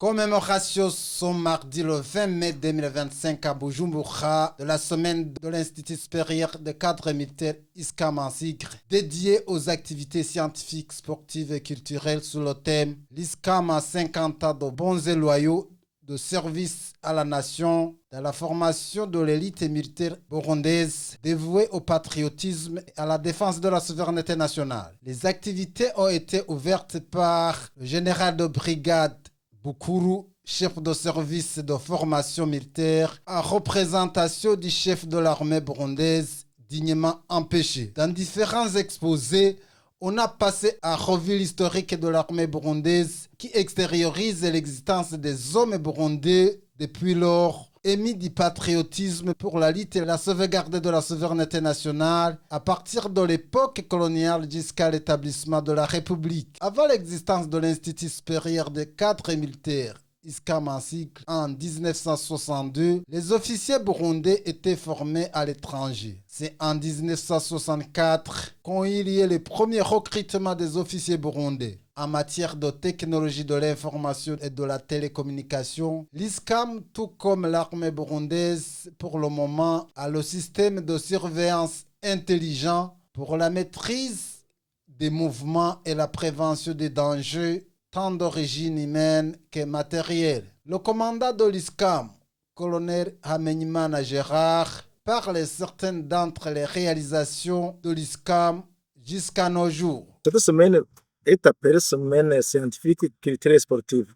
Commémoration ce mardi le 20 mai 2025 à Bujumbura de la semaine de l'Institut supérieur de cadres militaires ISCAM en Sigre, dédiée aux activités scientifiques, sportives et culturelles sous le thème l'ISCAM a 50 ans de bons et loyaux de service à la nation dans la formation de l'élite militaire burundaise dévouée au patriotisme et à la défense de la souveraineté nationale. Les activités ont été ouvertes par le général de brigade Bukuru, chef de service de formation militaire, en représentation du chef de l'armée burundaise dignement empêché. Dans différents exposés, on a passé à revue l'historique de l'armée burundaise qui extériorise l'existence des hommes burundais depuis lors, émis du patriotisme pour la lutte et la sauvegarde de la souveraineté nationale à partir de l'époque coloniale jusqu'à l'établissement de la République. Avant l'existence de l'Institut supérieur des cadres militaires, ISCAM en cycle, en 1962, les officiers burundais étaient formés à l'étranger. C'est en 1964 qu'ont eu lieu les premiers recrutements des officiers burundais. En matière de technologie de l'information et de la télécommunication, l'ISCAM, tout comme l'armée burundaise, pour le moment, a le système de surveillance intelligent pour la maîtrise des mouvements et la prévention des dangers tant d'origine humaine que matérielle. Le commandant de l'ISCAM, colonel Hamenyimana Gérard, parle certaines d'entre les réalisations de l'ISCAM jusqu'à nos jours. Cette semaine est appelée semaine scientifique, culturelle et sportive.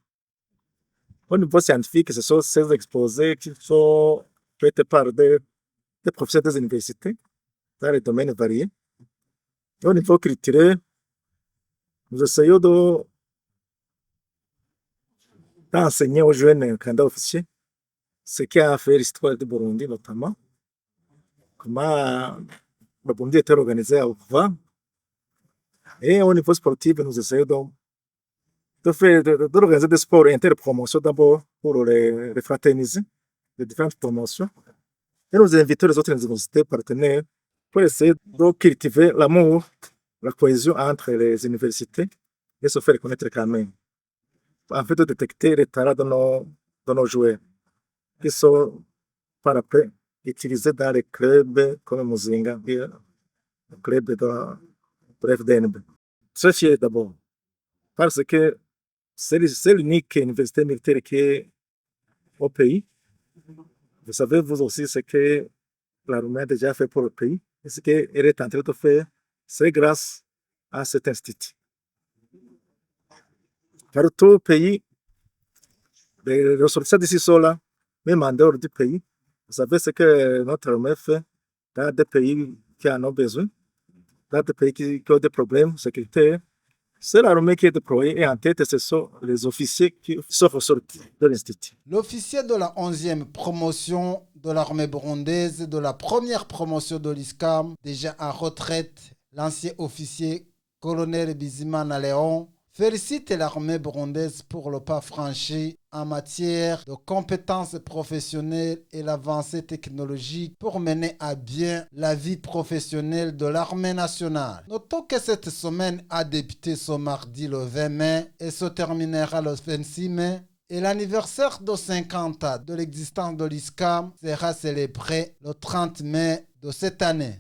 Au niveau scientifique, ce sont ces exposés qui sont faits par des professeurs des universités dans les domaines variés. Et au niveau culturel, nous essayons d'enseigner aux jeunes candidats officiers ce qui a fait l'histoire du Burundi, notamment comment le Burundi était organisé avant. Et au niveau sportif, nous essayons donc d'organiser des sports interpromotions d'abord pour les fraterniser, les différentes promotions. Et nous invitons les autres universités partenaires pour essayer de cultiver l'amour, la cohésion entre les universités et se faire connaître quand même. En fait, de détecter les talents de nos joueurs qui sont par après utilisés dans les clubs comme Muzinga et le club de FDNB. Très fier d'abord, parce que c'est l'unique université militaire qui est au pays. Vous savez, vous aussi, ce que l'armée a déjà fait pour le pays et ce qu'elle est en train de faire, c'est grâce à cet institut. Partout au pays, les ressortissants d'ici sont là, même en dehors du pays. Vous savez ce que notre armée fait dans des pays qui en ont besoin, dans des pays qui ont des problèmes sécuritaires. C'est l'armée qui est déployée et en tête, ce sont les officiers qui sont ressortis de l'Institut. L'officier de la 11e promotion de l'armée burundaise, de la première promotion de l'ISCAM, déjà en retraite, l'ancien officier colonel Bizimana Léon, félicite l'armée burundaise pour le pas franchi en matière de compétences professionnelles et l'avancée technologique pour mener à bien la vie professionnelle de l'armée nationale. Notons que cette semaine a débuté ce mardi le 20 mai et se terminera le 26 mai. Et l'anniversaire de 50 ans de l'existence de l'ISCAM sera célébré le 30 mai de cette année.